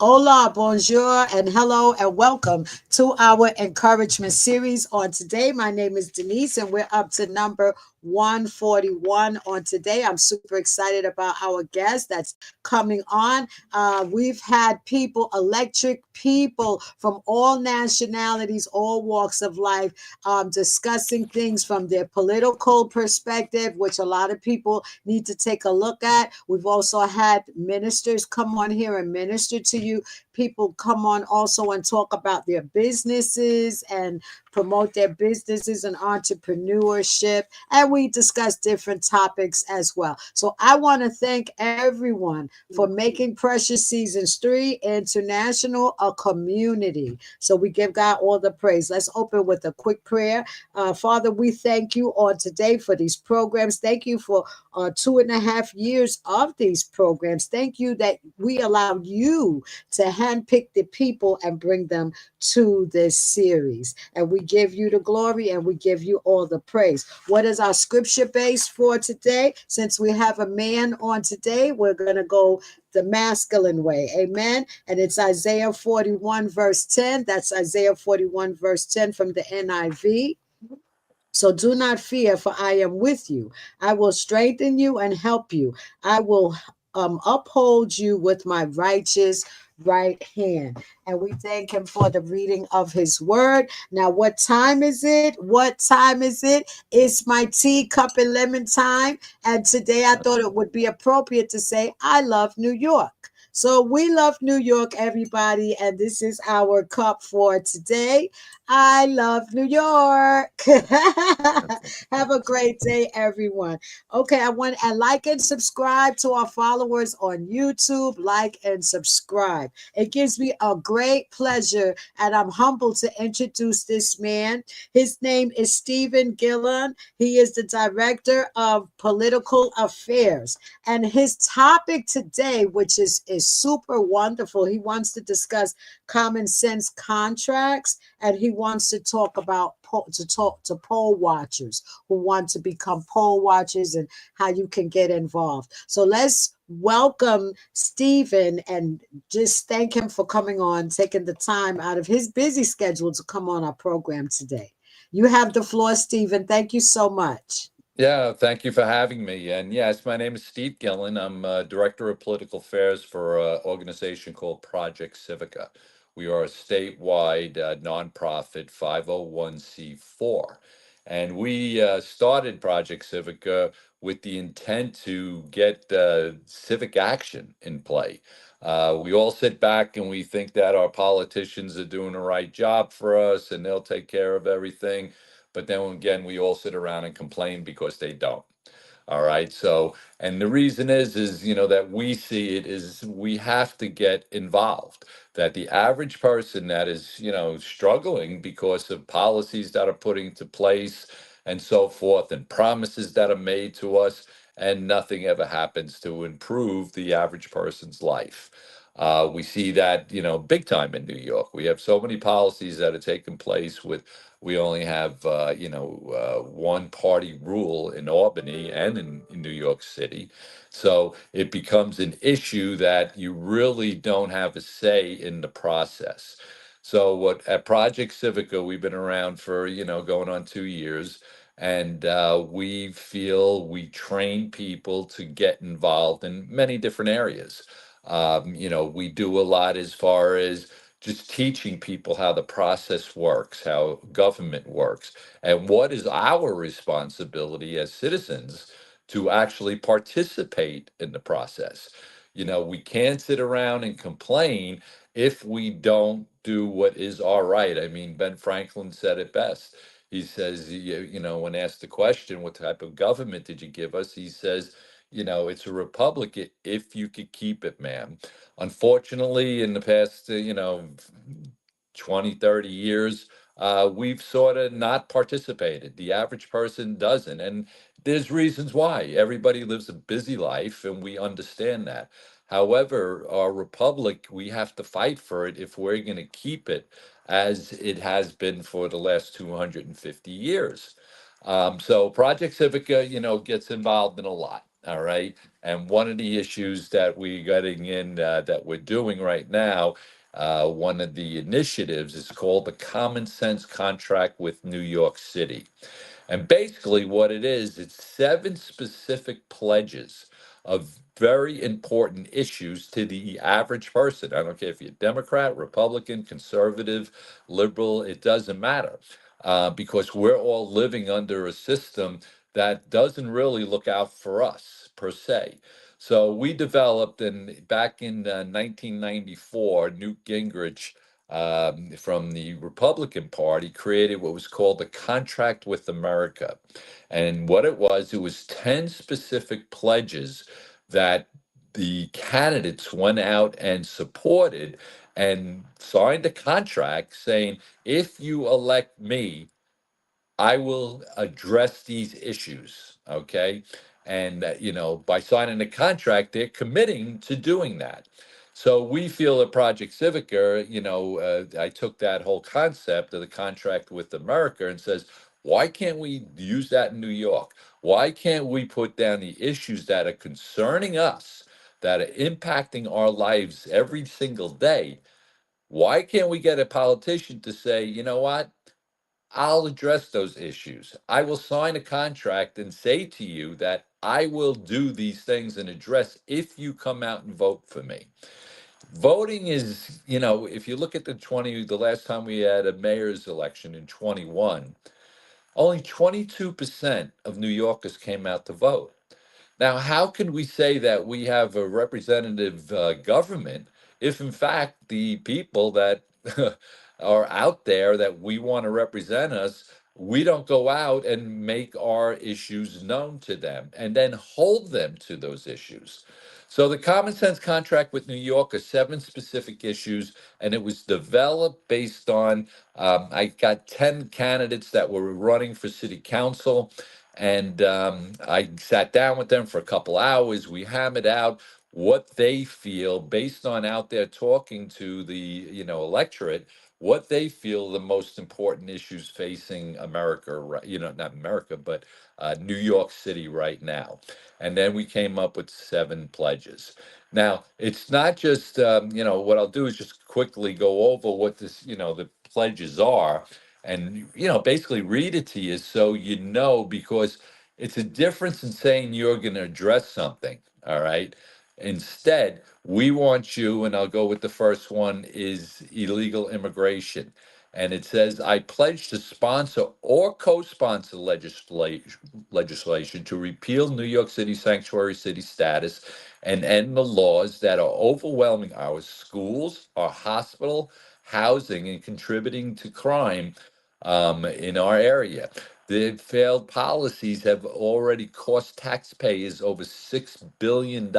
Hola, bonjour, and hello, and welcome to our encouragement series on today. My name is Denise, and we're up to number 141 on today. I'm super excited about our guest that's coming on. We've had people, electric people from all nationalities, all walks of life, discussing things from their political perspective, which a lot of people need to take a look at. We've also had ministers come on here and minister to you. People come on also and talk about their businesses and promote their businesses and entrepreneurship. And we discuss different topics as well. So I want to thank everyone for making Precious Seasons 3 International a community. So we give God all the praise. Let's open with a quick prayer. Father, we thank you on today for these programs. Thank you for 2.5 years of these programs. Thank you that we allowed you to handpick the people and bring them to this series. And we give you the glory and we give you all the praise. What is our scripture base for today? Since we have a man on today, we're going to go the masculine way. Amen. And it's Isaiah 41 verse 10. That's Isaiah 41 verse 10 from the NIV. So do not fear, for I am with you. I will strengthen you and help you. I will uphold you with my righteous right hand. And we thank him for the reading of his word. Now, what time is it? What time is it? It's my tea, cup, and lemon time. And today I thought it would be appropriate to say, I love New York. So we love New York, everybody. And this is our cup for today. I love New York. Have a great day, everyone. Okay, I want and like and subscribe to our followers on YouTube. Like and subscribe. It gives me a great pleasure, and I'm humbled to introduce this man. His name is Stephen Gillan. He is the director of political affairs, and his topic today, which is super wonderful, he wants to discuss common sense contracts, and he wants to talk about talk to poll watchers who want to become poll watchers and how you can get involved. So let's welcome Stephen and just thank him for coming on, taking the time out of his busy schedule to come on our program today. You have the floor, Stephen. Thank you so much. Yeah, thank you for having me. And yes, my name is Steve Gillan. I'm Director of Political Affairs for an organization called Project Civica. We are a statewide nonprofit 501c4. And we started Project Civica with the intent to get civic action in play. We all sit back and we think that our politicians are doing the right job for us and they'll take care of everything. But then again, we all sit around and complain because they don't. All right. So, and the reason is, that we see it is we have to get involved. That the average person that is, struggling because of policies that are put into place and so forth, and promises that are made to us, and nothing ever happens to improve the average person's life. We see that, big time in New York. We have so many policies that are taking place with we only have, one party rule in Albany and in New York City. So it becomes an issue that you really don't have a say in the process. So what at Project Civica, we've been around for, going on 2 years. And we feel we train people to get involved in many different areas. We do a lot as far as just teaching people how the process works, how government works, and what is our responsibility as citizens to actually participate in the process. We can't sit around and complain if we don't do what is our right. I mean, Ben Franklin said it best. He says, when asked the question, what type of government did you give us? He says, it's a republic if you could keep it, ma'am. Unfortunately, in the past, 20, 30 years, we've sort of not participated. The average person doesn't. And there's reasons why. Everybody lives a busy life, and we understand that. However, our republic, we have to fight for it if we're going to keep it as it has been for the last 250 years. So Project Civica, gets involved in a lot. All right. And one of the issues that we're getting in that we're doing right now, one of the initiatives is called the Common Sense Contract with New York City. And basically, what it is, it's seven specific pledges of very important issues to the average person. I don't care if you're Democrat, Republican, conservative, liberal, it doesn't matter. Because we're all living under a system that doesn't really look out for us per se. So we developed, and back in 1994, Newt Gingrich from the Republican Party created what was called the Contract with America. And what it was 10 specific pledges that the candidates went out and supported and signed a contract saying, if you elect me, I will address these issues, okay? And by signing the contract, they're committing to doing that. So we feel at Project Civica, I took that whole concept of the contract with America and says, why can't we use that in New York? Why can't we put down the issues that are concerning us, that are impacting our lives every single day? Why can't we get a politician to say, you know what? I'll address those issues. I will sign a contract and say to you that I will do these things and address if you come out and vote for me. Voting is, if you look at the last time we had a mayor's election in 21, only 22% of New Yorkers came out to vote. Now, how can we say that we have a representative government if, in fact, the people that are out there that we want to represent us, we don't go out and make our issues known to them and then hold them to those issues? So, the Common Sense Contract with New York are seven specific issues, and it was developed based on I got 10 candidates that were running for city council. And I sat down with them for a couple hours. We hammered out what they feel based on out there talking to the electorate, what they feel the most important issues facing America, not America, but New York City right now. And then we came up with seven pledges. Now, it's not just, what I'll do is just quickly go over what the pledges are and basically read it to you so because it's a difference in saying you're going to address something. All right. Instead, we want you, and I'll go with the first one, is illegal immigration. And it says, I pledge to sponsor or co-sponsor legislation to repeal New York City sanctuary city status and end the laws that are overwhelming our schools, our hospital, housing, and contributing to crime in our area. The failed policies have already cost taxpayers over $6 billion,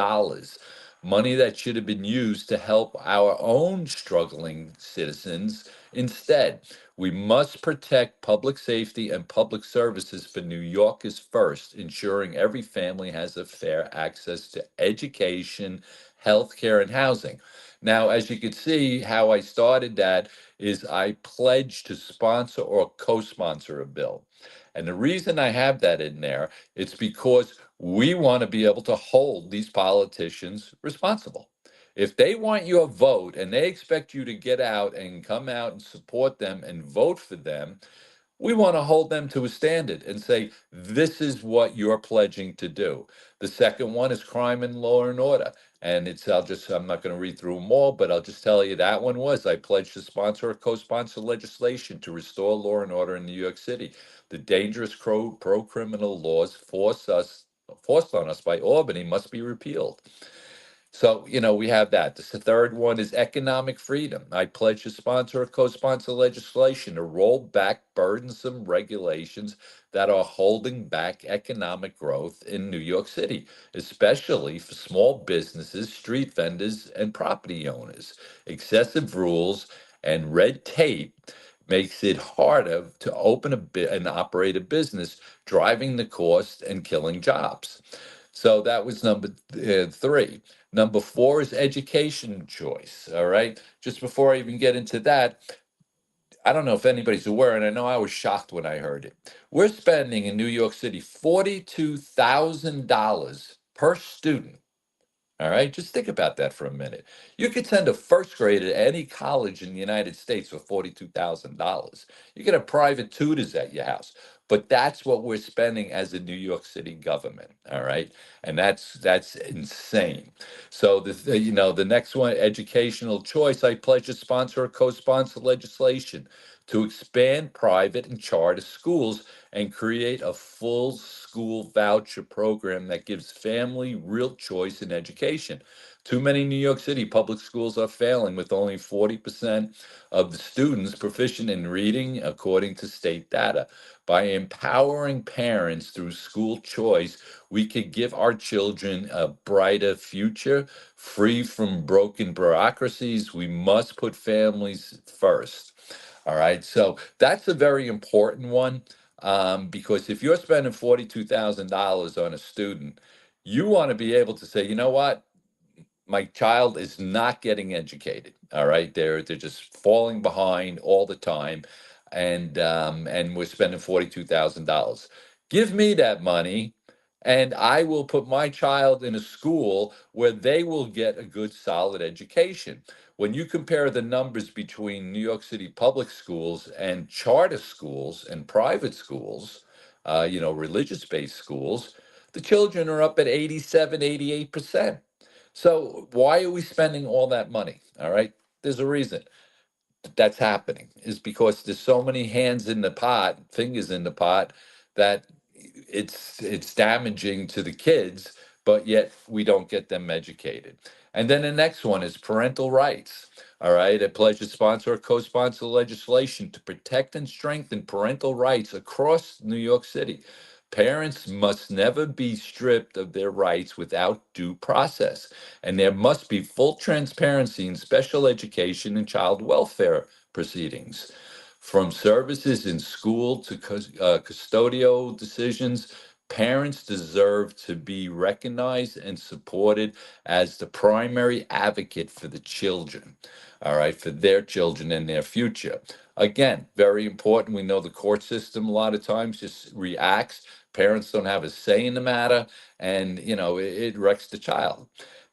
money that should have been used to help our own struggling citizens. Instead, we must protect public safety and public services for New Yorkers first, ensuring every family has a fair access to education, healthcare, and housing. Now, as you can see, how I started that is I pledge to sponsor or co-sponsor a bill. And the reason I have that in there, it's because we want to be able to hold these politicians responsible. If they want your vote and they expect you to get out and come out and support them and vote for them, we want to hold them to a standard and say, this is what you're pledging to do. The second one is crime and law and order. And I'm not going to read through them all, but I'll just tell you that one was I pledged to sponsor or co sponsor legislation to restore law and order in New York City. The dangerous pro criminal laws forced on us by Albany must be repealed. So, we have that. The third one is economic freedom. I pledge to sponsor or co sponsor legislation to roll back burdensome regulations that are holding back economic growth in New York City, especially for small businesses, street vendors, and property owners. Excessive rules and red tape makes it harder to open and operate a business, driving the cost and killing jobs. So that was number three. Number four is education choice. All right. Just before I even get into that, I don't know if anybody's aware, and I know I was shocked when I heard it. We're spending in New York City $42,000 per student. All right, just think about that for a minute. You could send a first grader to any college in the United States for $42,000. You could have private tutors at your house, but that's what we're spending as a New York City government. All right, and that's insane. So the next one, educational choice. I pledge to sponsor or co-sponsor legislation to expand private and charter schools and create a full school voucher program that gives family real choice in education. Too many New York City public schools are failing, with only 40% of the students proficient in reading, according to state data. By empowering parents through school choice, we could give our children a brighter future, free from broken bureaucracies. We must put families first. All right, so that's a very important one, because if you're spending $42,000 on a student, you want to be able to say, you know what, my child is not getting educated. All right, they're just falling behind all the time, and we're spending $42,000. Give me that money, and I will put my child in a school where they will get a good, solid education. When you compare the numbers between New York City public schools and charter schools and private schools, religious-based schools, the children are up at 87, 88%. So why are we spending all that money? All right. There's a reason that's happening, is because there's so many hands in the pot, fingers in the pot, that it's damaging to the kids, but yet we don't get them educated. And then the next one is parental rights. All right, I pledge to sponsor or co-sponsor legislation to protect and strengthen parental rights across New York City. Parents must never be stripped of their rights without due process, and there must be full transparency in special education and child welfare proceedings. From services in school to custodial decisions, parents deserve to be recognized and supported as the primary advocate for the children, all right, for their children and their future. Again, very important. We know the court system a lot of times just reacts. Parents don't have a say in the matter, and it wrecks the child.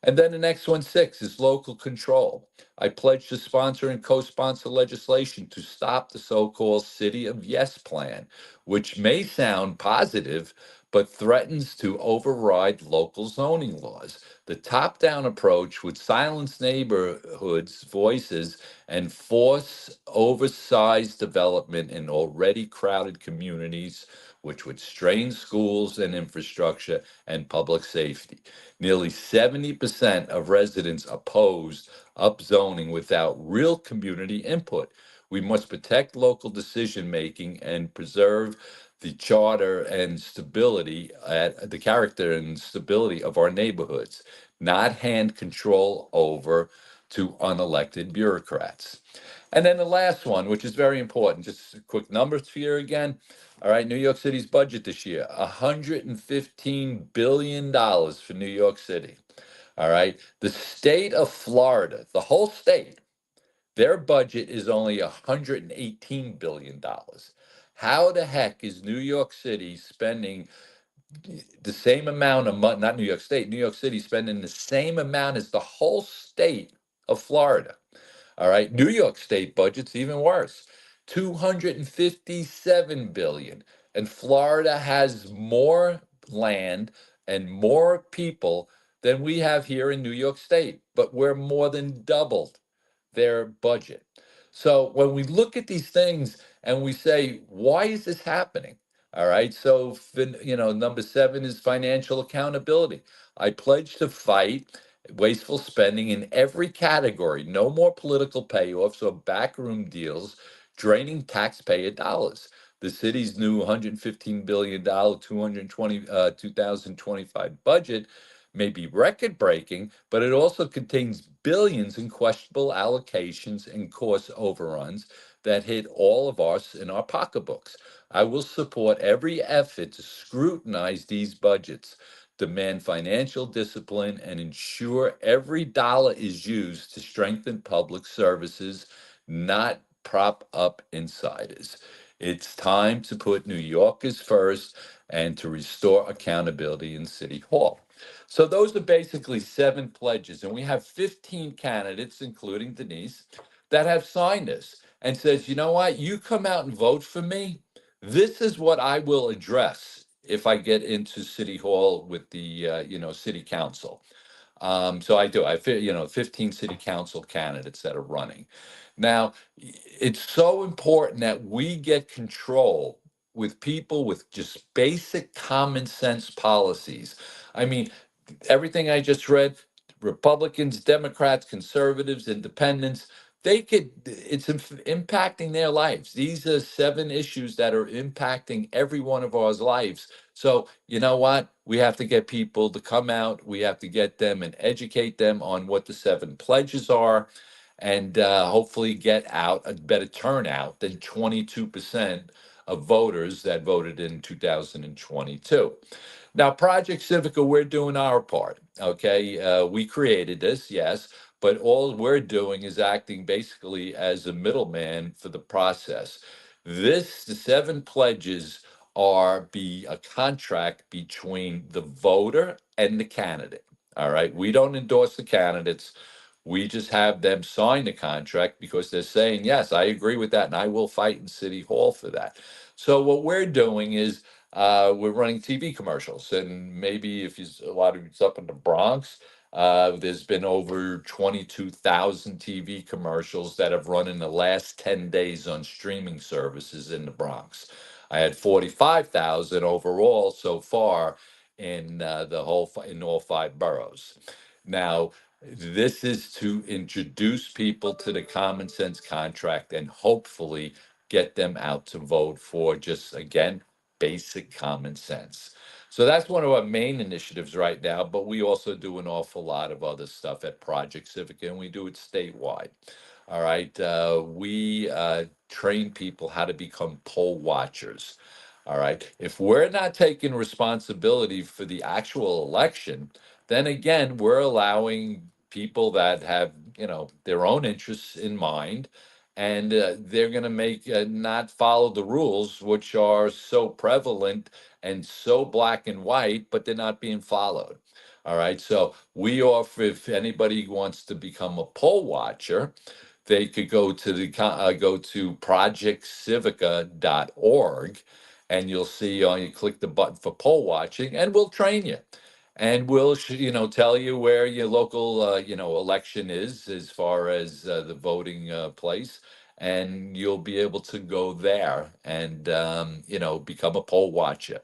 And then the next one, six, is local control. I pledge to sponsor and co-sponsor legislation to stop the so-called City of Yes plan, which may sound positive, but threatens to override local zoning laws. The top-down approach would silence neighborhoods' voices and force oversized development in already crowded communities, which would strain schools and infrastructure and public safety. Nearly 70% of residents opposed upzoning without real community input. We must protect local decision making and preserve the charter and stability, at the character and stability of our neighborhoods, not hand control over to unelected bureaucrats. And then the last one, which is very important, just quick numbers here again. All right, New York City's budget this year, $115 billion for New York City. All right, the state of Florida, the whole state, their budget is only $118 billion. How the heck is New York City spending the same amount of money, not New York State, New York City spending the same amount as the whole state of Florida? All right. New York State budget's even worse. 257 billion. And Florida has more land and more people than we have here in New York State, but we're more than doubled their budget. So when we look at these things and we say, why is this happening? All right. So, number seven is financial accountability. I pledge to fight wasteful spending in every category. No more political payoffs or backroom deals draining taxpayer dollars. The city's new $115 billion, 2025 budget may be record breaking, but it also contains billions in questionable allocations and cost overruns that hit all of us in our pocketbooks. I will support every effort to scrutinize these budgets, demand financial discipline, and ensure every dollar is used to strengthen public services, not prop up insiders. It's time to put New Yorkers first and to restore accountability in City Hall. So those are basically seven pledges, and we have 15 candidates, including Denise, that have signed this and says, you know what, you come out and vote for me. This is what I will address if I get into City Hall with the City Council. So I do. You know, 15 city council candidates that are running. Now, it's so important that we get control with people with just basic common sense policies. I mean, everything I just read, Republicans, Democrats, conservatives, independents, it's impacting their lives. These are seven issues that are impacting every one of our lives. So, you know what? We have to get people to come out. We have to get them and educate them on what the seven pledges are, and hopefully get out a better turnout than 22% of voters that voted in 2022. Now, Project Civica, we're doing our part. Okay, we created this, yes, but all we're doing is acting basically as a middleman for the process. The seven pledges are be a contract between the voter and the candidate. All right, we don't endorse the candidates. We just have them sign the contract because they're saying, yes, I agree with that, and I will fight in City Hall for that. So what we're doing is we're running TV commercials, and maybe if you a lot of it's up in the Bronx, there's been over 22,000 TV commercials that have run in the last 10 days on streaming services in the Bronx. I had 45,000 overall so far in in all five boroughs. Now, this is to introduce people to the common sense contract and hopefully get them out to vote for just, again, basic common sense. So that's one of our main initiatives right now, but we also do an awful lot of other stuff at Project Civica, and we do it statewide. All right. We train people how to become poll watchers. All right. If we're not taking responsibility for the actual election, then again, we're allowing people that have, their own interests in mind, and they're going to make not follow the rules, which are so prevalent and so black and white, but they're not being followed. All right. So we offer, if anybody wants to become a poll watcher, they could go to projectcivica.org, and you'll see you click the button for poll watching, and we'll train you, and we'll tell you where your local election is as far as the voting place, and you'll be able to go there and become a poll watcher.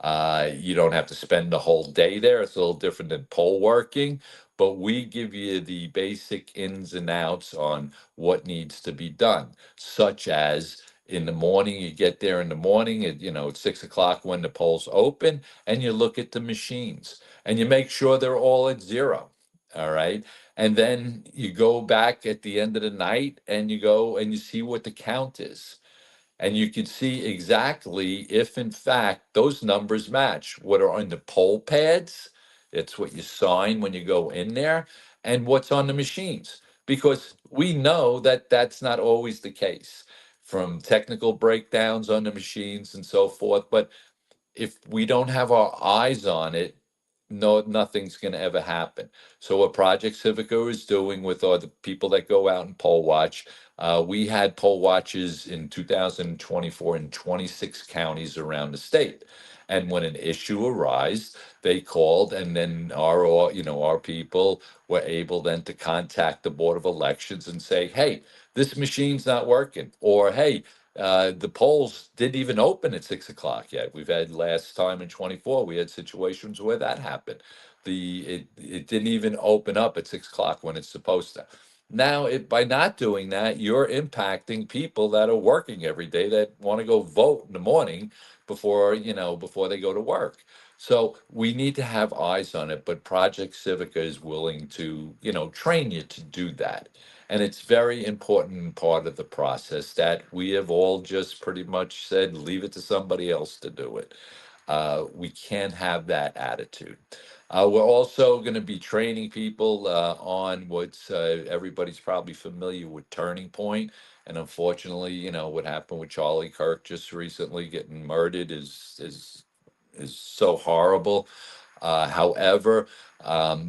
You don't have to spend the whole day there. It's a little different than poll working, but we give you the basic ins and outs on what needs to be done, such as in the morning, you get there in the morning at, it's 6 o'clock when the polls open, and you look at the machines and you make sure they're all at zero. All right. And then you go back at the end of the night and you go and you see what the count is. And you can see exactly if, in fact, those numbers match what are on the poll pads. It's what you sign when you go in there, and what's on the machines. Because we know that that's not always the case from technical breakdowns on the machines and so forth. But if we don't have our eyes on it, no, nothing's going to ever happen. So what Project Civica is doing with all the people that go out and poll watch, we had poll watches in 2024 in 26 counties around the state. And when an issue arose, they called, and then our people were able then to contact the Board of Elections and say, hey, this machine's not working, or hey, the polls didn't even open at 6 o'clock yet. We've had last time in 24, we had situations where that happened. It didn't even open up at 6 o'clock when it's supposed to. Now, by not doing that, you're impacting people that are working every day that want to go vote in the morning before they go to work. So we need to have eyes on it, but Project Civica is willing to, train you to do that. And it's very important part of the process that we have all just pretty much said, leave it to somebody else to do it. We can't have that attitude. We're also going to be training people on what's everybody's probably familiar with Turning Point. And unfortunately, what happened with Charlie Kirk just recently getting murdered is so horrible. However,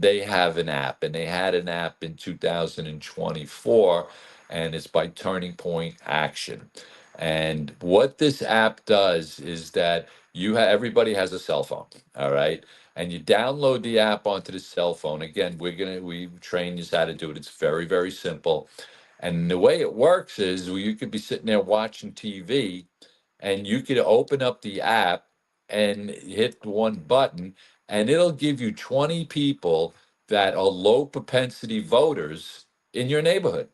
they have an app, and they had an app in 2024, and it's by Turning Point Action. And what this app does is that everybody has a cell phone, all right? And you download the app onto the cell phone. Again, we train you how to do it. It's very, very simple. And the way it works is you could be sitting there watching TV, and you could open up the app and hit one button, and it'll give you 20 people that are low propensity voters in your neighborhood.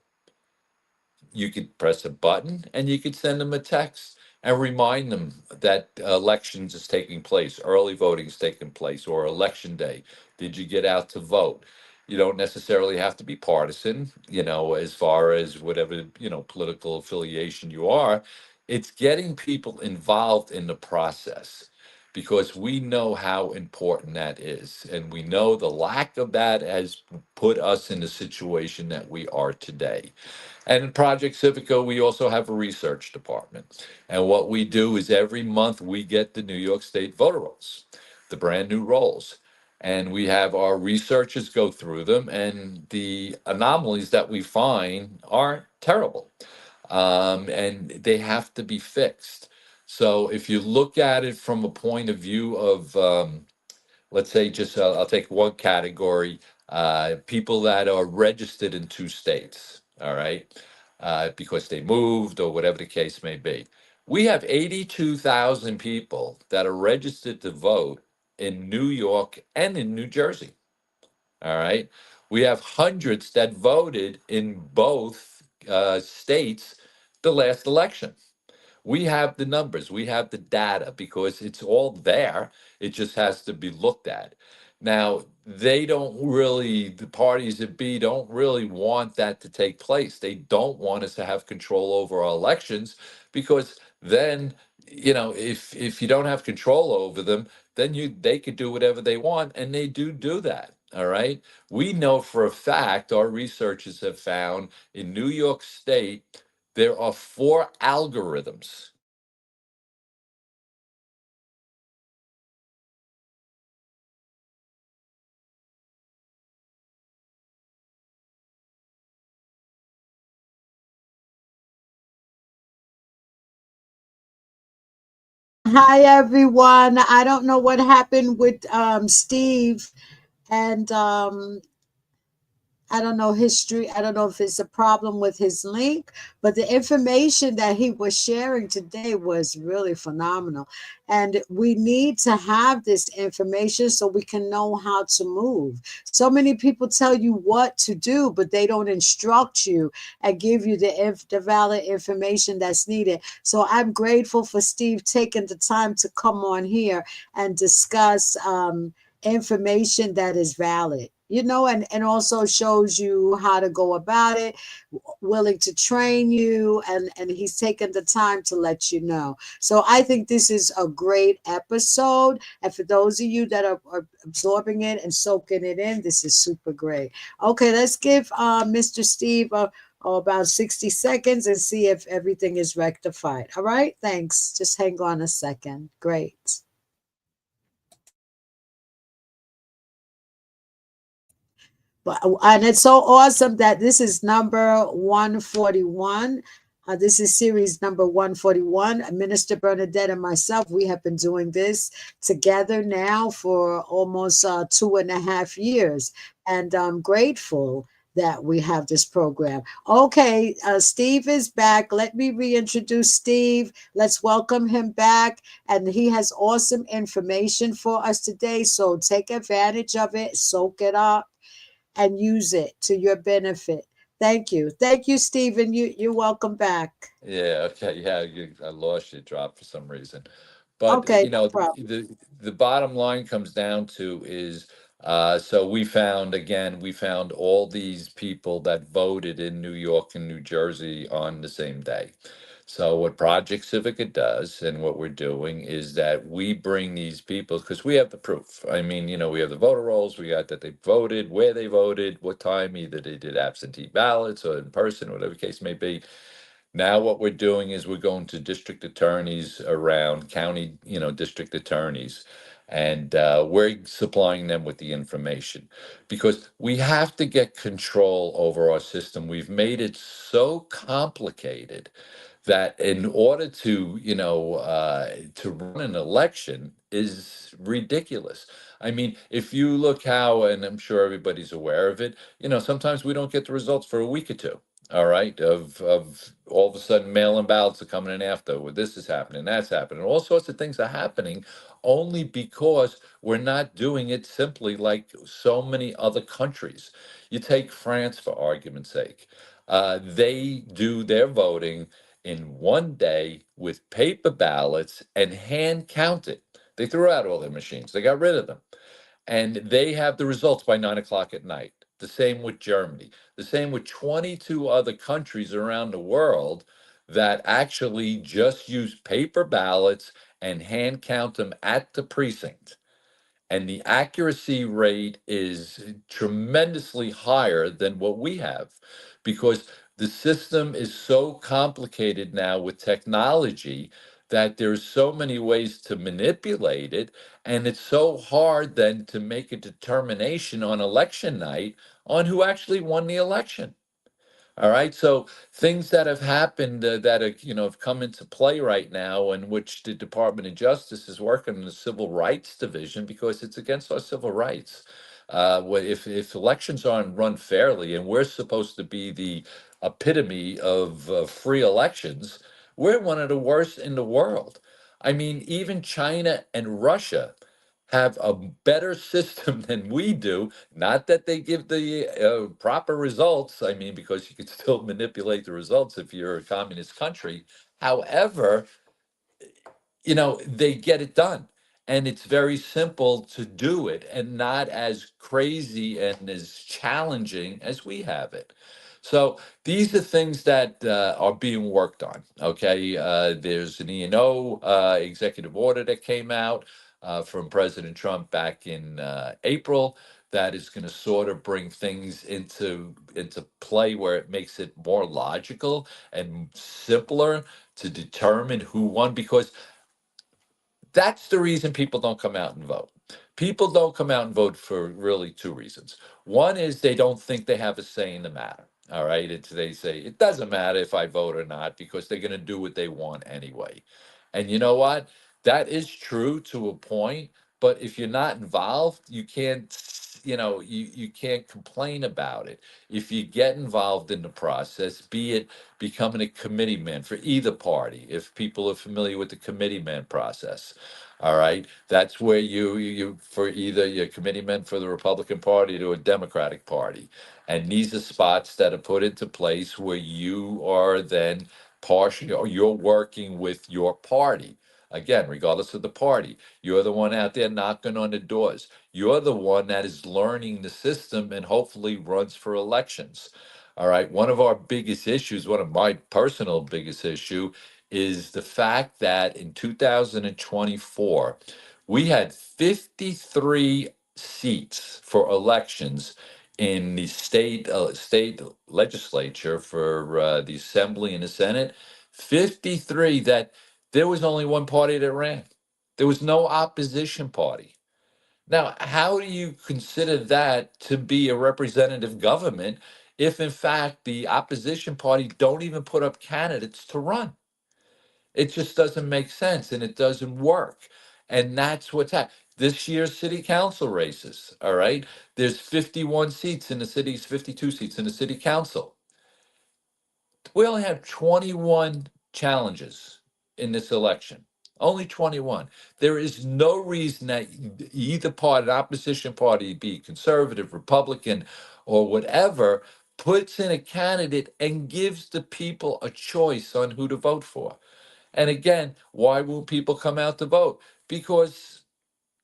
You could press a button and you could send them a text and remind them that elections is taking place, early voting is taking place, or election day. Did you get out to vote? You don't necessarily have to be partisan, as far as whatever, political affiliation you are. It's getting people involved in the process because we know how important that is. And we know the lack of that has put us in the situation that we are today. And in Project Civica, we also have a research department. And what we do is every month we get the New York State voter rolls, the brand new rolls. And we have our researchers go through them, and the anomalies that we find are terrible. And they have to be fixed. So if you look at it from a point of view of, let's say, just I'll take one category, people that are registered in two states, all right, because they moved or whatever the case may be. We have 82,000 people that are registered to vote in New York and in New Jersey, all right. We have hundreds that voted in both states the last election. We have the numbers, we have the data because it's all there. It just has to be looked at. Now, they don't really, the parties that be don't really want that to take place. They don't want us to have control over our elections because then, if you don't have control over them, then they could do whatever they want, and they do that. All right. We know for a fact, our researchers have found in New York State there are four algorithms. Hi everyone. I don't know what happened with Steve and I don't know history. I don't know if it's a problem with his link, but the information that he was sharing today was really phenomenal. And we need to have this information so we can know how to move. So many people tell you what to do, but they don't instruct you and give you the valid information that's needed. So I'm grateful for Steve taking the time to come on here and discuss information that is valid, and also shows you how to go about it, willing to train you, and he's taken the time to let you know. So I think this is a great episode, and for those of you that are absorbing it and soaking it in, this is super great. Okay, let's give Mr. Steve about 60 seconds and see if everything is rectified. All right, thanks. Just hang on a second. Great. And it's so awesome that this is number 141. This is series number 141. Minister Bernadette and myself, we have been doing this together now for almost 2.5 years. And I'm grateful that we have this program. Okay, Steve is back. Let me reintroduce Steve. Let's welcome him back. And he has awesome information for us today. So take advantage of it, soak it up and use it to your benefit. Thank you. Thank you, Stephen. You're welcome back. Yeah, okay, yeah, I lost you, dropped for some reason. But Okay, no problem. the bottom line comes down to is so we found all these people that voted in New York and New Jersey on the same day. So what Project Civica does and what we're doing is that we bring these people because we have the proof. I mean, we have the voter rolls, we got that they voted, where they voted, what time, either they did absentee ballots or in person, whatever the case may be. Now what we're doing is we're going to district attorneys around county, district attorneys. And we're supplying them with the information because we have to get control over our system. We've made it so complicated that in order to, to run an election is ridiculous. I mean, if you look how, and I'm sure everybody's aware of it, sometimes we don't get the results for a week or two. All right, of all of a sudden mail-in ballots are coming in after, well, this is happening, that's happening, all sorts of things are happening only because we're not doing it simply like so many other countries. You take France for argument's sake. They do their voting in one day with paper ballots and hand count it. They threw out all their machines, they got rid of them. And they have the results by 9 o'clock at night. The same with Germany. The same with 22 other countries around the world that actually just use paper ballots and hand count them at the precinct, and the accuracy rate is tremendously higher than what we have because the system is so complicated now with technology that there's so many ways to manipulate it, and it's so hard then to make a determination on election night on who actually won the election. All right. So things that have happened that are, have come into play right now, and which the Department of Justice is working in the Civil Rights Division because it's against our civil rights. If elections aren't run fairly, and we're supposed to be the epitome of free elections, we're one of the worst in the world. I mean, even China and Russia have a better system than we do. Not that they give the proper results. I mean, because you can still manipulate the results if you're a communist country. However, they get it done. And it's very simple to do it and not as crazy and as challenging as we have it. So these are things that are being worked on. Okay. There's an E&O executive order that came out from President Trump back in April that is going to sort of bring things into play where it makes it more logical and simpler to determine who won, because that's the reason people don't come out and vote. People don't come out and vote for really two reasons. One is they don't think they have a say in the matter. All right. They say it doesn't matter if I vote or not because they're going to do what they want anyway. And you know what? That is true to a point. But if you're not involved, you can't, you can't complain about it. If you get involved in the process, be it becoming a committee man for either party, if people are familiar with the committee man process. All right, that's where you for either you're committeeman for the Republican Party to a Democratic Party, and these are spots that are put into place where you are then partially, or you're working with your party. Again, regardless of the party, you're the one out there knocking on the doors. You're the one that is learning the system and hopefully runs for elections. All right. One of our biggest issues, one of my personal biggest issue, is the fact that in 2024, we had 53 seats for elections in the state legislature for the assembly and the Senate. 53 that there was only one party that ran. There was no opposition party. Now, how do you consider that to be a representative government if, in fact, the opposition party don't even put up candidates to run? It just doesn't make sense and it doesn't work. And that's what's happening. This year's city council races, all right? There's 51 seats in the city's 52 seats in the city council. We only have 21 challenges in this election. Only 21. There is no reason that either party, an opposition party, be conservative, Republican, or whatever, puts in a candidate and gives the people a choice on who to vote for. And again, why won't people come out to vote? Because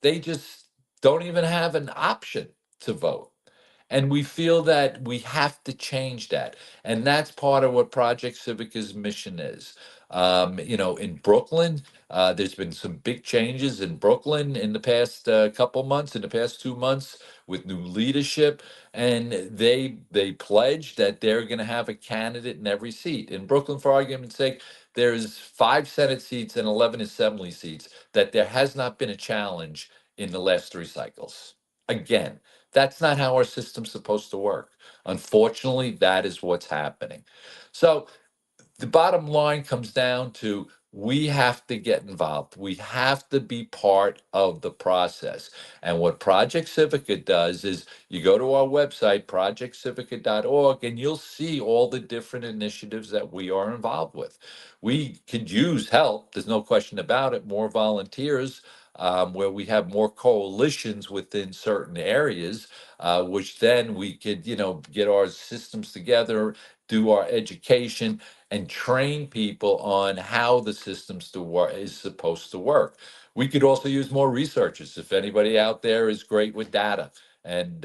they just don't even have an option to vote. And we feel that we have to change that. And that's part of what Project Civica's mission is. In Brooklyn, there's been some big changes in Brooklyn in the past couple months, in the past 2 months, with new leadership. And they pledged that they're going to have a candidate in every seat. In Brooklyn, for argument's sake, there's 5 Senate seats and 11 Assembly seats that there has not been a challenge in the last three cycles. Again, that's not how our system's supposed to work. Unfortunately, that is what's happening. So the bottom line comes down to we have to get involved. We have to be part of the process. And what Project Civica does is you go to our website, projectcivica.org, and you'll see all the different initiatives that we are involved with. We could use help, there's no question about it, more volunteers. Where we have more coalitions within certain areas, which then we could, get our systems together, do our education, and train people on how the systems to work is supposed to work. We could also use more researchers. If anybody out there is great with data, and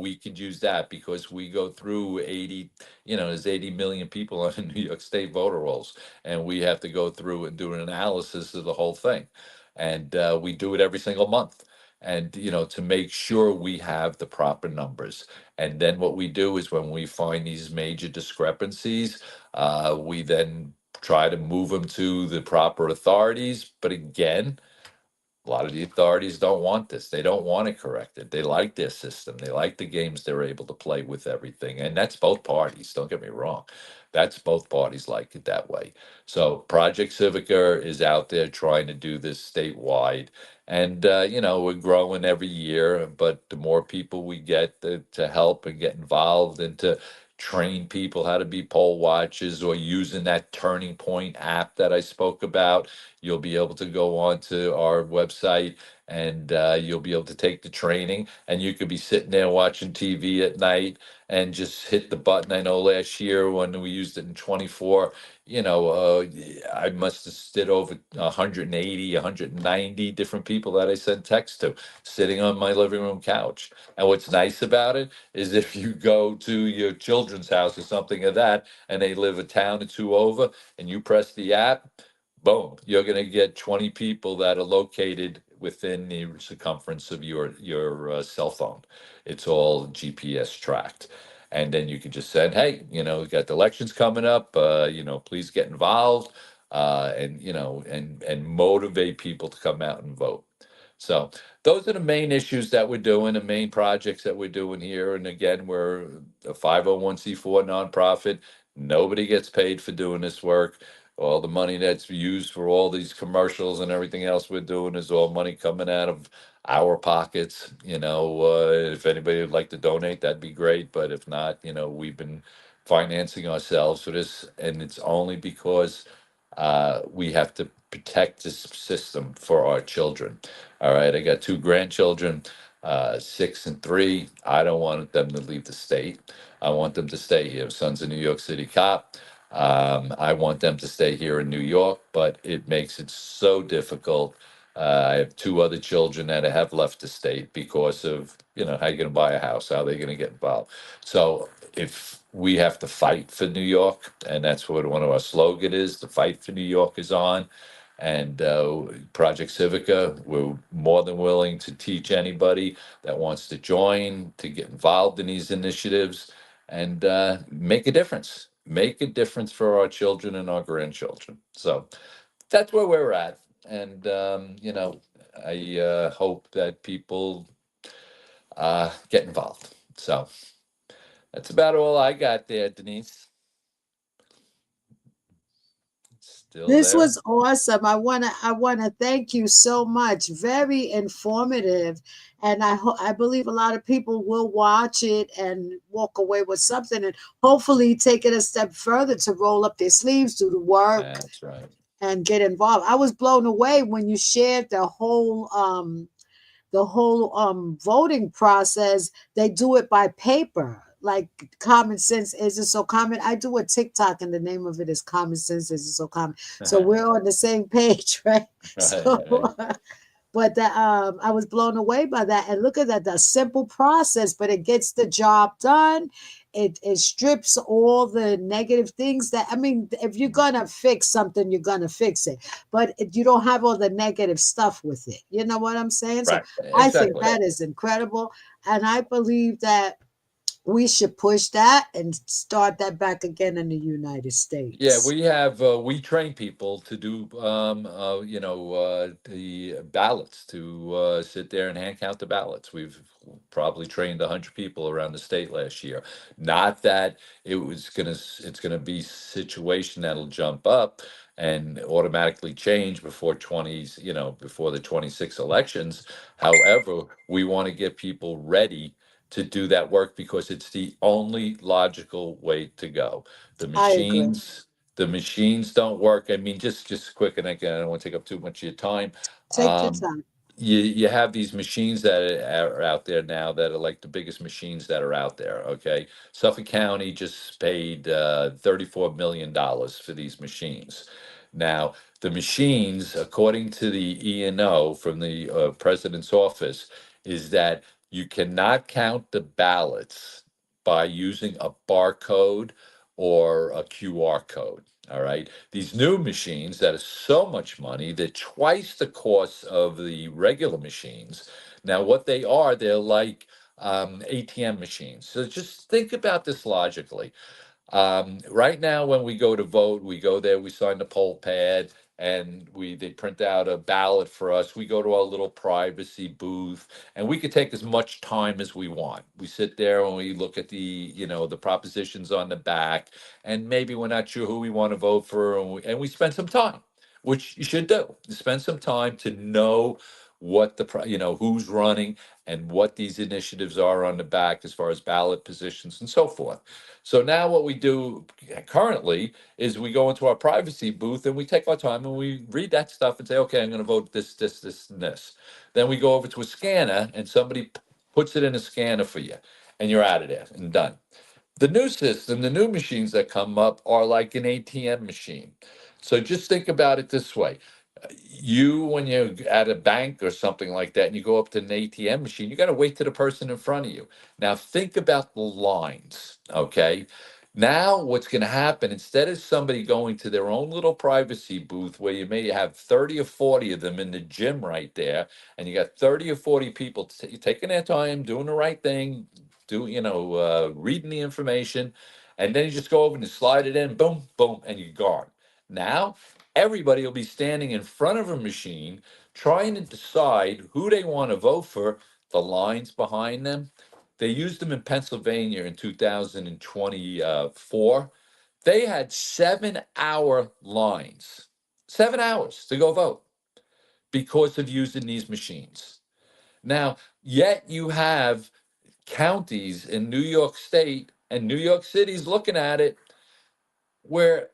we could use that because we go through 80, there's 80 million people on the New York State voter rolls, and we have to go through and do an analysis of the whole thing, and we do it every single month. And to make sure we have the proper numbers. And then what we do is when we find these major discrepancies, we then try to move them to the proper authorities. But again, a lot of the authorities don't want this. They don't want it corrected. They like their system. They like the games they're able to play with everything. And that's both parties. Don't get me wrong. That's both parties like it that way. So Project Civica is out there trying to do this statewide. And, we're growing every year. But the more people we get to help and get involved and to train people how to be poll watchers or using that Turning Point app that I spoke about, you'll be able to go on to our website and you'll be able to take the training, and you could be sitting there watching TV at night and just hit the button. I know last year when we used it in 24, I must have did over 180, 190 different people that I sent text to sitting on my living room couch. And what's nice about it is if you go to your children's house or something of that, and they live a town or two over, and you press the app, boom, you're going to get 20 people that are located within the circumference of your cell phone. It's all GPS tracked. And then you can just say, hey, we got the elections coming up, please get involved, and and motivate people to come out and vote. So those are the main issues that we're doing, the main projects that we're doing here. And again, we're a 501c4 nonprofit. Nobody gets paid for doing this work. All the money that's used for all these commercials and everything else we're doing is all money coming out of our pockets. If anybody would like to donate, that'd be great. But if not, we've been financing ourselves for this, and it's only because we have to protect this system for our children. All right, I got two grandchildren, 6 and 3. I don't want them to leave the state. I want them to stay here. Son's a New York City cop. I want them to stay here in New York, but it makes it so difficult. I have two other children that have left the state because of, how you going to buy a house? How are they going to get involved? So if we have to fight for New York, and that's what one of our slogan is, the fight for New York is on. And Project Civica, we're more than willing to teach anybody that wants to join, to get involved in these initiatives and make a difference. Make a difference for our children and our grandchildren. So that's where we're at. And, I hope that people get involved. So that's about all I got there, Denise. Still This there? was awesome. I wanna thank you so much. Very informative, and I believe a lot of people will watch it and walk away with something, and hopefully take it a step further to roll up their sleeves, do the work, That's right. and get involved. I was blown away when you shared the whole voting process. They do it by paper, like common sense is it so common. I do a TikTok and the name of it is Common Sense is it so common. So we're on the same page, right? So Right. but I was blown away by that. And look at that, the simple process, but it gets the job done. It strips all the negative things that, I mean, if you're gonna fix something, you're gonna fix it, but you don't have all the negative stuff with it. You know what I'm saying? So Right. I think Exactly. that is incredible, and I believe that we should push that and start that back again in the United Yeah, States. we have we train people to do the ballots to sit there and hand count the ballots. We've probably trained 100 people around the state last year. Not that it's gonna be situation that'll jump up and automatically change before 20s, before the 26 elections. However, we want to get people ready to do that work because it's the only logical way to go. The I agree. machines don't work. I mean, just quick, and again, I don't want to take up too much of your time. Take your Um, time. you have these machines that are out there now that are like the biggest machines that are out there. Okay, Suffolk County just paid $34 million for these machines. Now, the machines, according to the E&O from the president's office, is that you cannot count the ballots by using a barcode or a QR code. All right. These new machines that are so much money, they're twice the cost of the regular machines. Now, what they are, they're like ATM machines. So just think about this logically. Right now, when we go to vote, we go there, we sign the poll pad, and they print out a ballot for us. We go to our little privacy booth, and we could take as much time as we want. We sit there and we look at the propositions on the back, and maybe we're not sure who we want to vote for, and we spend some time, which you should do. Spend some time to know what who's running and what these initiatives are on the back as far as ballot positions and so forth. So now what we do currently is we go into our privacy booth and we take our time and we read that stuff and say, okay, I'm going to vote this, this, this, and this. Then we go over to a scanner and somebody puts it in a scanner for you and you're out of there and done. The new system, the new machines that come up are like an ATM machine. So just think about it this way. When you're at a bank or something like that and you go up to an ATM machine, you got to wait to the person in front of you. Now think about the lines, okay? Now what's going to happen, instead of somebody going to their own little privacy booth where you may have 30 or 40 of them in the gym right there, and you got 30 or 40 people taking their time, doing the right thing, reading the information, and then you just go over and you slide it in, boom, boom, and you're gone. Now everybody will be standing in front of a machine trying to decide who they want to vote for, the lines behind them. They used them in Pennsylvania in 2024. They had 7-hour lines, 7 hours to go vote because of using these machines. Now, yet you have counties in New York State and New York City's looking at it where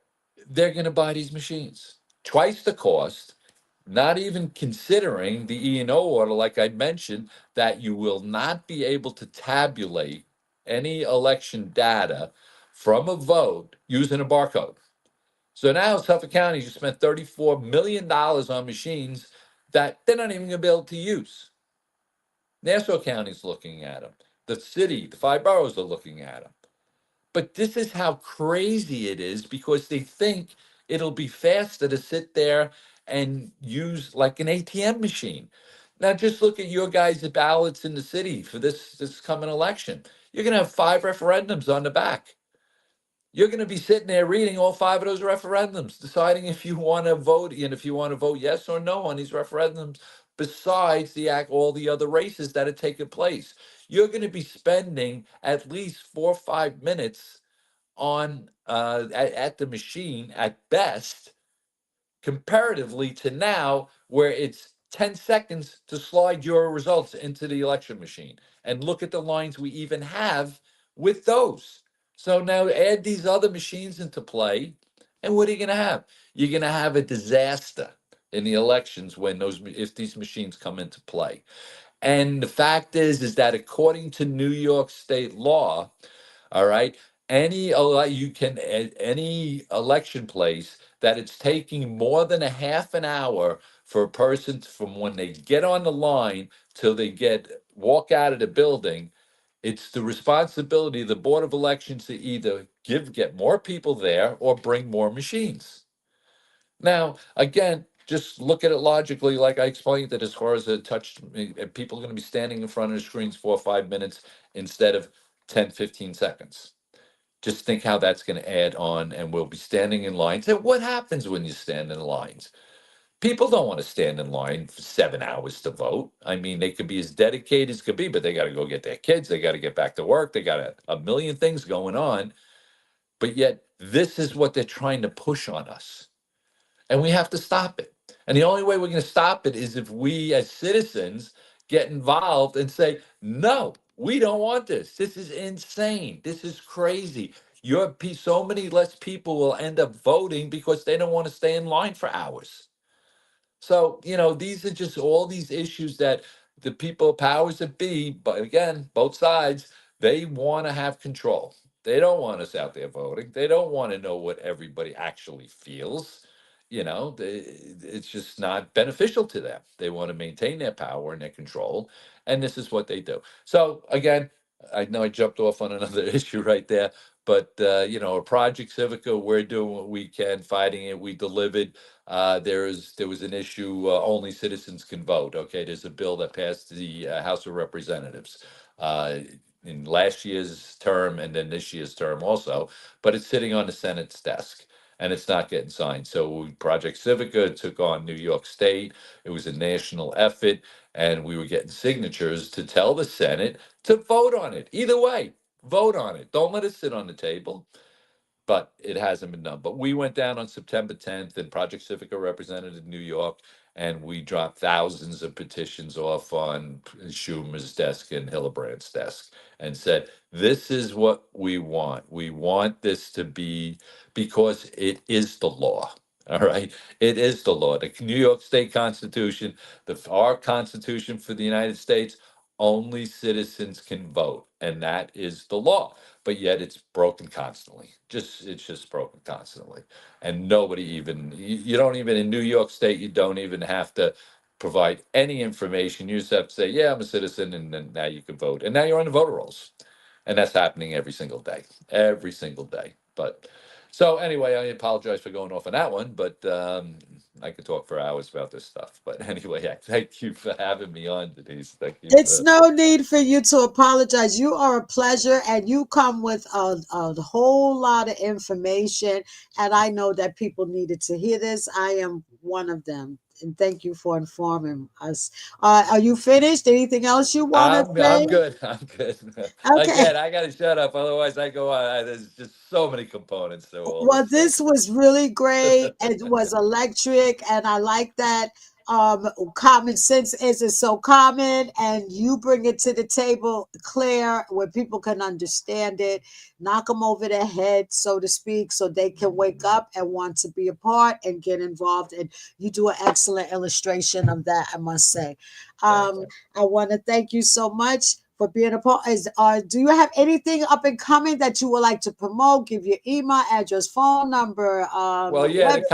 they're going to buy these machines twice the cost, not even considering the E&O order, like I mentioned, that you will not be able to tabulate any election data from a vote using a barcode. So now Suffolk County just spent $34 million on machines that they're not even going to be able to use. Nassau County's looking at them. The city, the five boroughs are looking at them. But this is how crazy it is because they think it'll be faster to sit there and use like an ATM machine. Now just look at your guys' ballots in the city for this coming election. You're gonna have 5 referendums on the back. You're gonna be sitting there reading all 5 of those referendums, deciding if you want to vote and if you want to vote yes or no on these referendums, besides all the other races that are taking place. You're going to be spending at least 4 or 5 minutes at the machine at best, comparatively to now where it's 10 seconds to slide your results into the election machine. And look at the lines we even have with those. So now add these other machines into play, and what are you going to have? You're going to have a disaster in the elections when if these machines come into play. And the fact is that according to New York state law, all right. Any election place that it's taking more than a half an hour for a person from when they get on the line till they walk out of the building, it's the responsibility of the Board of Elections to either get more people there or bring more machines. Now, again, just look at it logically, like I explained it as far as people are going to be standing in front of the screens 4 or 5 minutes instead of 10, 15 seconds. Just think how that's going to add on, and we'll be standing in lines. And what happens when you stand in lines? People don't want to stand in line for 7 hours to vote. I mean, they could be as dedicated as could be, but they got to go get their kids. They got to get back to work. They got a million things going on. But yet, this is what they're trying to push on us. And we have to stop it. And the only way we're going to stop it is if we as citizens get involved and say, no, we don't want this. This is insane. This is crazy. So many less people will end up voting because they don't want to stay in line for hours. So, these are just all these issues that the people, powers that be, but again, both sides, they want to have control. They don't want us out there voting. They don't want to know what everybody actually feels. It's just not beneficial to them. They want to maintain their power and their control. And this is what they do. So, again, I know I jumped off on another issue right there, but, a Project Civica, we're doing what we can, fighting it. We delivered. There was an issue, only citizens can vote. Okay, there's a bill that passed the House of Representatives uh, in last year's term and then this year's term also, but it's sitting on the Senate's desk and it's not getting signed. So Project Civica took on New York State. It was a national effort, and we were getting signatures to tell the Senate to vote on it. Either way, vote on it. Don't let it sit on the table, but it hasn't been done. But we went down on September 10th, and Project Civica represented in New York, and we dropped thousands of petitions off on Schumer's desk and Hildebrandt's desk and said, this is what we want. We want this to be, because it is the law. All right. It is the law. The New York State Constitution, our Constitution for the United States, only citizens can vote, and that is the law, but yet it's broken constantly. It's just broken constantly, and nobody even you don't even in New York State, you don't even have to provide any information. You just have to say, yeah, I'm a citizen, and then now you can vote, and now you're on the voter rolls, and that's happening every single day. But so anyway, I apologize for going off on that one, but I could talk for hours about this stuff. But anyway, I thank you for having me on, Denise. Thank you It's for. no need for you to apologize. You are a pleasure, and you come with a whole lot of information. And I know that people needed to hear this. I am one of them. And thank you for informing us. Are you finished? Anything else you want to I'm say? good. I'm good. Okay. Again, I got to shut up. Otherwise, I go on. There's just so many components to all Well, this stuff. this was really great. It was electric, and I like that. Common sense isn't so common, and you bring it to the table clear where people can understand it, knock them over their head, so to speak, so they can wake up and want to be a part and get involved. And you do an excellent illustration of that, I must say. Thank Um, you. I want to thank you so much for being a part. Do you have anything up and coming that you would like to promote? Give your email address, phone number, Well, yeah, website,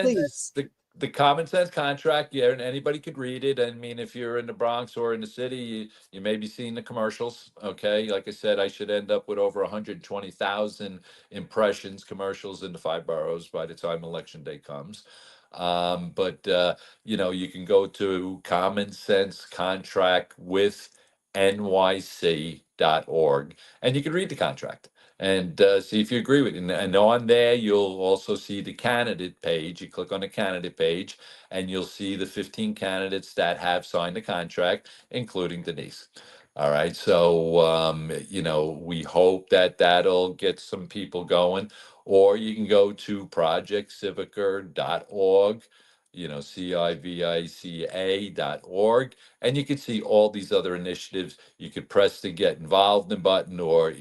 please. the common sense contract, yeah, and anybody could read it. I mean, if you're in the Bronx or in the city, you may be seeing the commercials. Okay, like I said, I should end up with over 120,000 impressions, commercials in the five boroughs by the time election day comes. But you can go to Common Sense Contract with nyc.org, and you can read the contract and see if you agree with it. And on there, you'll also see the candidate page. You click on the candidate page, and you'll see the 15 candidates that have signed the contract, including Denise. All right. So, we hope that that'll get some people going. Or you can go to projectcivica.org, civica.org, and you can see all these other initiatives. You could press the get involved in button or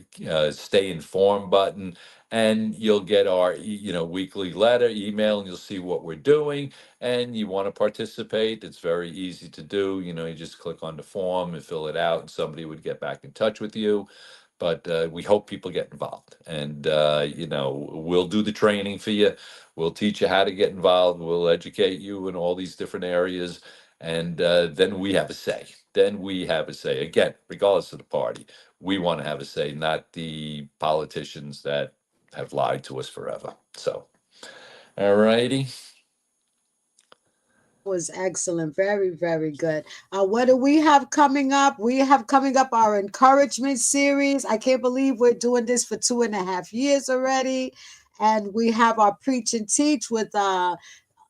stay informed button, and you'll get our weekly letter email, and you'll see what we're doing. And you want to participate, it's very easy to do. You just click on the form and fill it out, and somebody would get back in touch with you. But we hope people get involved, and we'll do the training for you. We'll teach you how to get involved. We'll educate you in all these different areas, and then we have a say. Then we have a say. Again, regardless of the party, we want to have a say, not the politicians that have lied to us forever. So, all righty. Was excellent. Very, very good. What do we have coming up? We have coming up our encouragement series. I can't believe we're doing this for 2.5 years already. And we have our preach and teach with our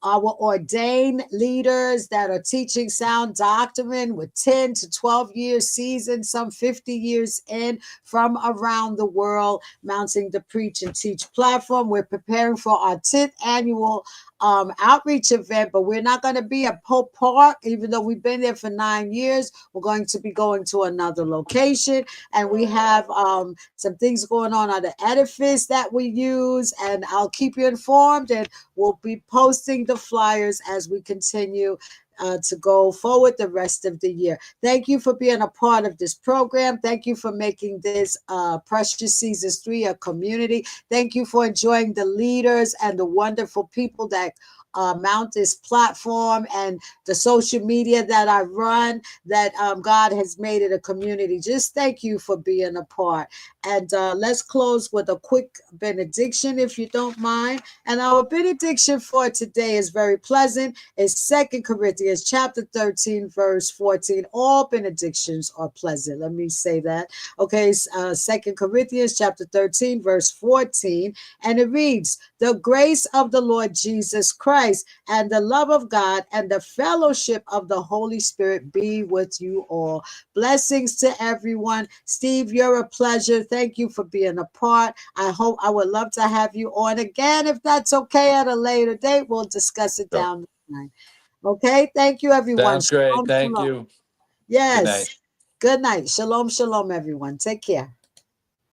ordained leaders that are teaching sound doctrine with 10 to 12 years seasoned, some 50 years in from around the world, mounting the Preach and Teach platform. We're preparing for our 10th annual outreach event, but we're not going to be at Pope Park, even though we've been there for 9 years. We're going to be going to another location, and we have some things going on at the edifice that we use, and I'll keep you informed, and we'll be posting the flyers as we continue to go forward the rest of the year. Thank you for being a part of this program. Thank you for making this Precious Seasons 3 a community. Thank you for enjoying the leaders and the wonderful people that mount this platform and the social media that I run, that God has made it a community. Just thank you for being a part. And let's close with a quick benediction, if you don't mind. And our benediction for today is very pleasant. It's 2 Corinthians chapter 13, verse 14. All benedictions are pleasant. Let me say that. Okay, 2 Corinthians chapter 13, verse 14. And it reads, the grace of the Lord Jesus Christ and the love of God and the fellowship of the Holy Spirit be with you all. Blessings to everyone. Steve, you're a pleasure. Thank you for being a part. I would love to have you on again if that's okay at a later date. We'll discuss it Sure. down the line. Okay, thank you, everyone. Sounds great. Shalom, Thank shalom. you. Good night. Yes. Good night. Shalom, shalom, everyone. Take care.